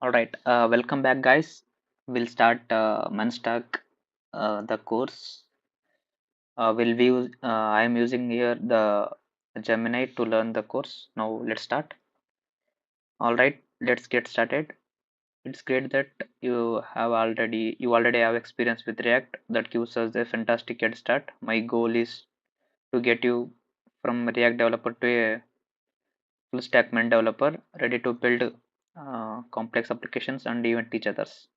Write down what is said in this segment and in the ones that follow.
All right, welcome back, guys. We'll start Manstack, the course. I am using here the Gemini to learn the course. Now let's start. All right, let's get started. It's great that you already have experience with React. That gives us a fantastic head start. My goal is to get you from React developer to a full stack MERN developer, ready to build complex applications and even teach others.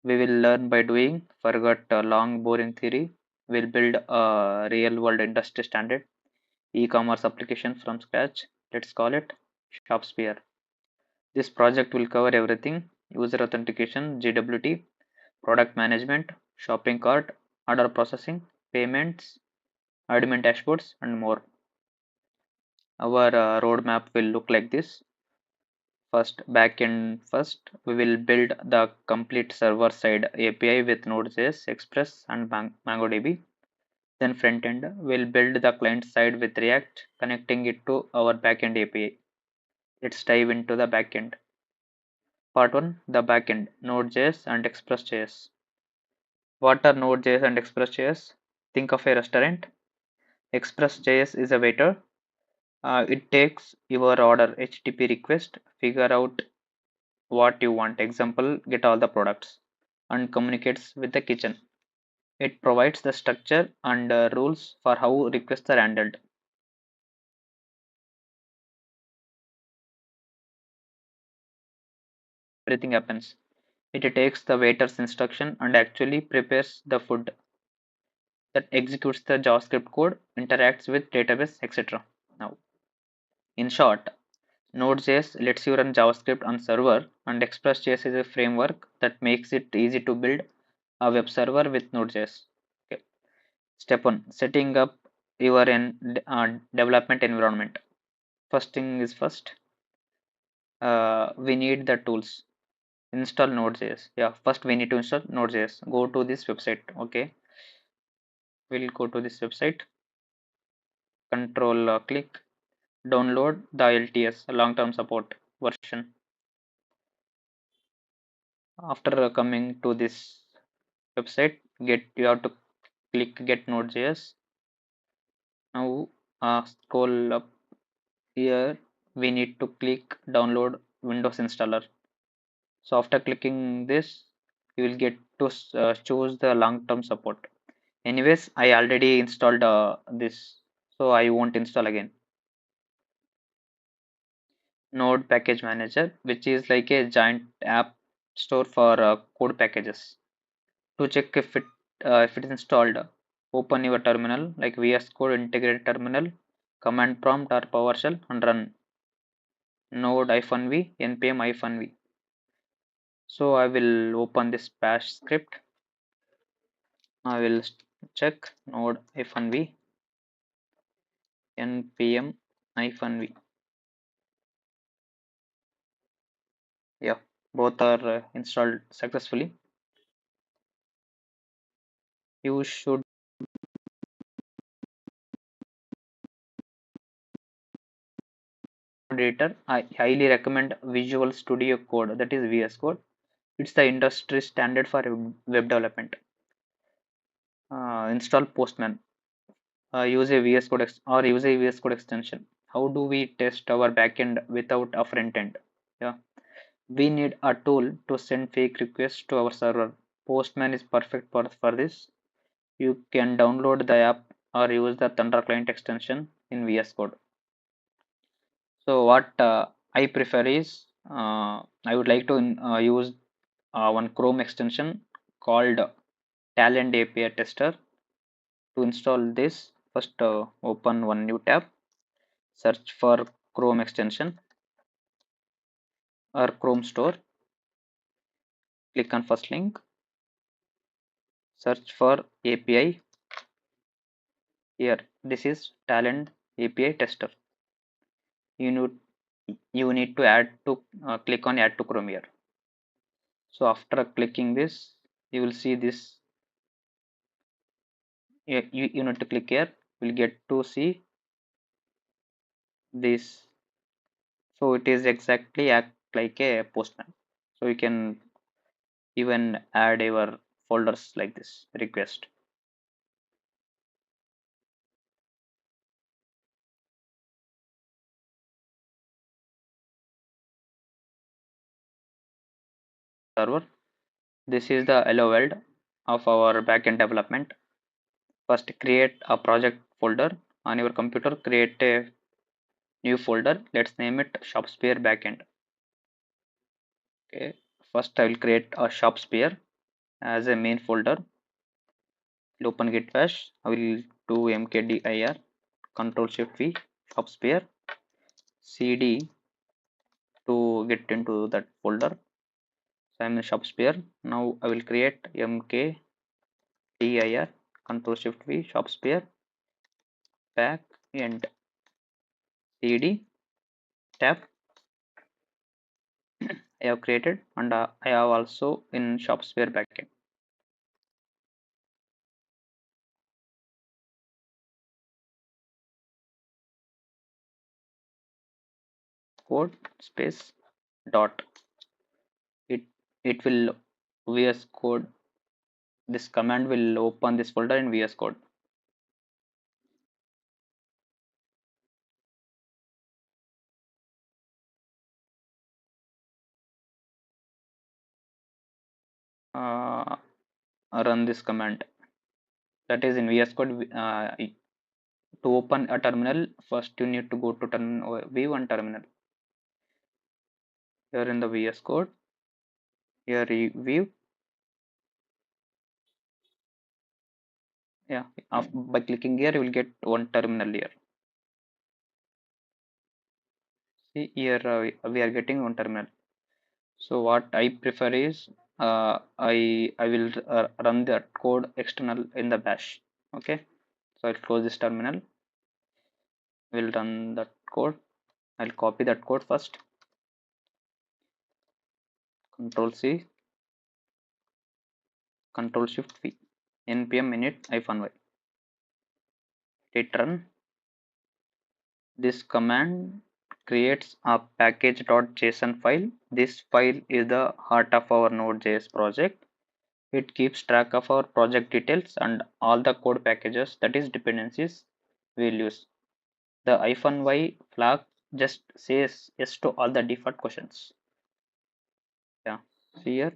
We will learn by doing, forget long boring theory. We'll build a real world industry standard e-commerce application from scratch. Let's call it ShopSphere. This project will cover everything: user authentication, GWT, product management, shopping cart, order processing, payments, admin dashboards, and more. Our roadmap will look like this. First, we will build the complete server-side API with Node.js, Express, and MongoDB. Then frontend, we'll build the client side with React, connecting it to our backend API. Let's dive into the backend. Part 1, the backend, Node.js and Express.js. What are Node.js and Express.js? Think of a restaurant. Express.js is a waiter. It takes your order HTTP request, figure out what you want, example, get all the products, and communicates with the kitchen. It provides the structure and rules for how requests are handled. Everything happens. It takes the waiter's instruction and actually prepares the food, that executes the JavaScript code, interacts with database, etc. Now, in short, Node.js lets you run JavaScript on server, and Express.js is a framework that makes it easy to build a web server with Node.js. Okay. Step 1, setting up your development environment. First thing is first, we need the tools. Install Node.js. Yeah, first we need to install Node.js. Go to this website. Okay, we'll go to this website. Control click, download the LTS long-term support version. After coming to this website, you have to click get Node.js. Now scroll up here. We need to click download Windows installer. So after clicking this, you will get to choose the long-term support. Anyways, I already installed this, so I won't install again. Node package manager, which is like a giant app store for code packages. To check if it is installed, open your terminal like VS Code integrated terminal, command prompt or PowerShell, and run node-v npm-v. So I will open this bash script. I will check node-v npm-v. Yeah, both are installed successfully. You should editor. I highly recommend Visual Studio Code, that is VS Code. It's the industry standard for web development. Install Postman. Use a VS Code or use a VS Code extension. How do we test our backend without a front end? Yeah, we need a tool to send fake requests to our server. Postman is perfect for this. You can download the app or use the Thunder Client extension in VS Code. So what I prefer is I would like to use one Chrome extension called Talent API Tester. To install this, first open one new tab, search for Chrome extension or Chrome Store, click on first link, search for API. Here, this is Talent API Tester. You need to add to click on Add to Chrome here. So after clicking this, you will see this. You need to click here. We'll get to see this. So it is exactly like a Postman. So you can even add your folders like this request. Server. This is the hello world of our backend development. First, create a project folder on your computer. Create a new folder. Let's name it Shopsphere Backend. Okay. First, I will create a Shopsphere as a main folder. I'll open git bash. I will do mkdir control shift v Shopsphere cd to get into that folder. So I'm in Shopsphere. Now I will create mkdir control shift v Shopsphere backend cd tab I have created, and I have also in Shopsphere backend. Code space dot. It it will VS Code. This command will open this folder in VS Code. Uh, Run this command. That is in VS Code. To open a terminal, first you need to go to V1 terminal. Here in the VS Code, here view. Yeah, by clicking here, you will get one terminal here. See here, we are getting one terminal. So what I prefer is I will run that code external in the bash. Okay, so I'll close this terminal. We'll run that code. I'll copy that code first. Control C, Control Shift V, npm init-y. Hit run. This command creates a package.json file. This file is the heart of our Node.js project. It keeps track of our project details and all the code packages, that is dependencies, we'll use. The -y flag just says yes to all the default questions. Yeah, here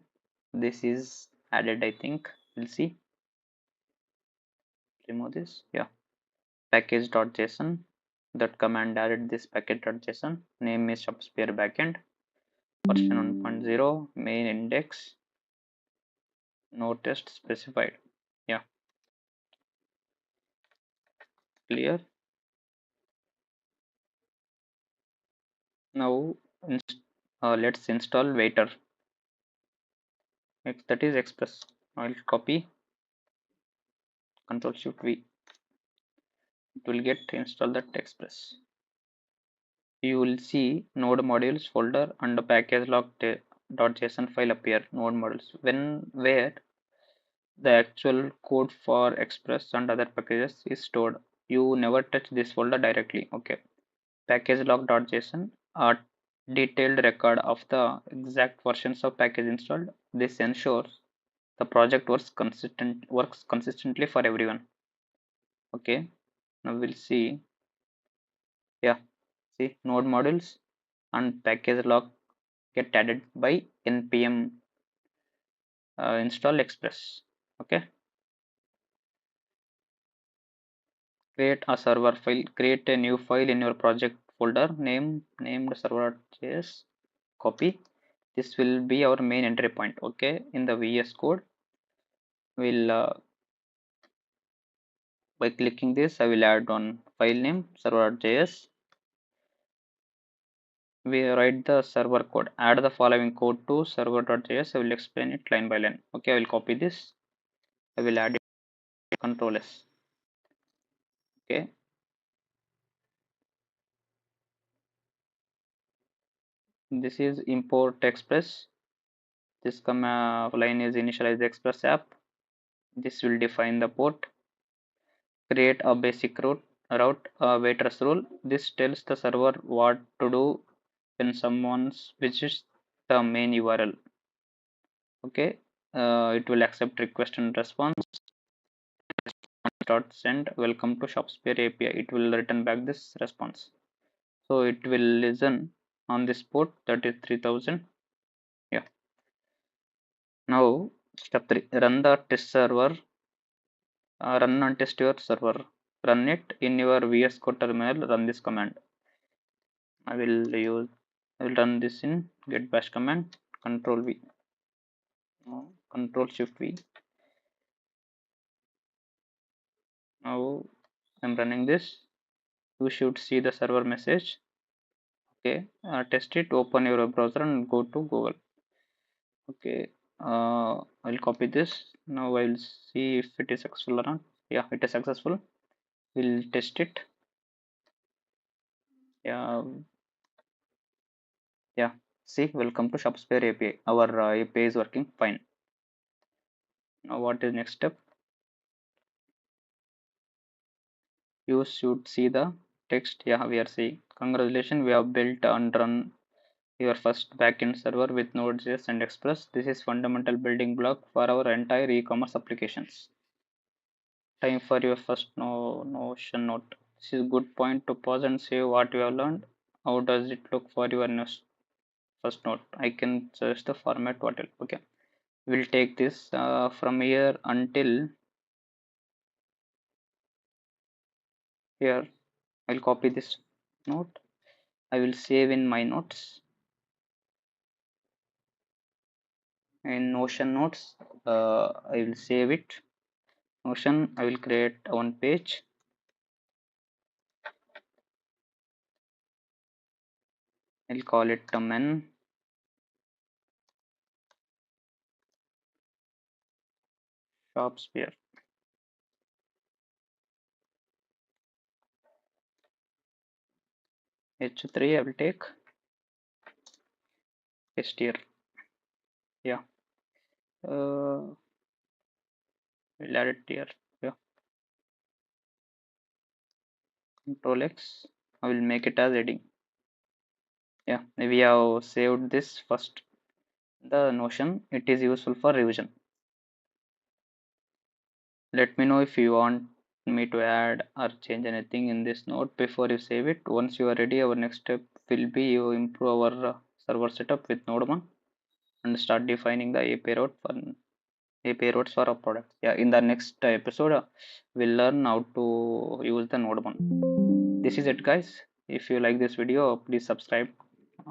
this is added, I think. We'll see. Remove this. Yeah, package.json. That command added this package.json. Name is Shopsphere backend. Version 1.0. Main index. No test specified. Yeah, clear. Now let's install Waiter. That is Express. I'll copy. Control Shift V. It will get install that Express. You will see node modules folder and the package log.json file appear. Node modules where the actual code for Express and other packages is stored. You never touch this folder directly. Okay. Package log.json, a detailed record of the exact versions of package installed. This ensures the project works consistently for everyone. Okay. Now we'll see. Yeah. See, node modules and package log get added by npm install express. Okay, create a server file. Create a new file in your project folder named server.js. Copy. This will be our main entry point. Okay, in the VS Code, we'll by clicking this, I will add one file name server.js. We write the server code. Add the following code to server.js. I will explain it line by line. Okay, I will copy this. I will add it. Control S. Okay, this is import express. This line is initialize the express app. This will define the port. Create a basic route waitress rule. This tells the server what to do when someone visits the main URL. Okay, it will accept request and response. Dot send welcome to Shopspeare API. It will return back this response. So it will listen on this port, that is 3000. Yeah. Now step 3, run the test server. Run and test your server. Run it in your VS Code terminal. Run this command. I will run this in get bash command. Control V. No, Control Shift V. Now I'm running this. You should see the server message. Okay, test it. Open your browser and go to Google. Okay, I'll copy this. Now I'll see if it is successful or not. Yeah, it is successful. We'll test it. Yeah, yeah. See, welcome to Shopspeare API. Our API is working fine. Now what is next step? You should see the text. Yeah, we are seeing. Congratulations, we have built and run your first backend server with Node.js and Express. This is fundamental building block for our entire e-commerce applications. Time for your first Notion note. This is a good point to pause and say what you have learned. How does it look for your first note? I can suggest the format what will. Okay, we'll take this from here until here. I'll copy this note. I will save in my notes in Notion notes. I will save it. Notion. I will create one page. I'll call it MERN Shopspeare. H3 I will take paste here. Yeah. We'll add it here. Yeah. Control X. I will make it as heading. Yeah. We have saved this first. The Notion. It is useful for revision. Let me know if you want me to add or change anything in this note before you save it. Once you are ready, our next step will be you improve our server setup with Node1 and start defining the API routes for our product. Yeah, in the next episode, we'll learn how to use the Node1. This is it, guys. If you like this video, please subscribe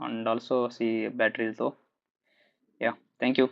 and also see batteries though. Yeah, thank you.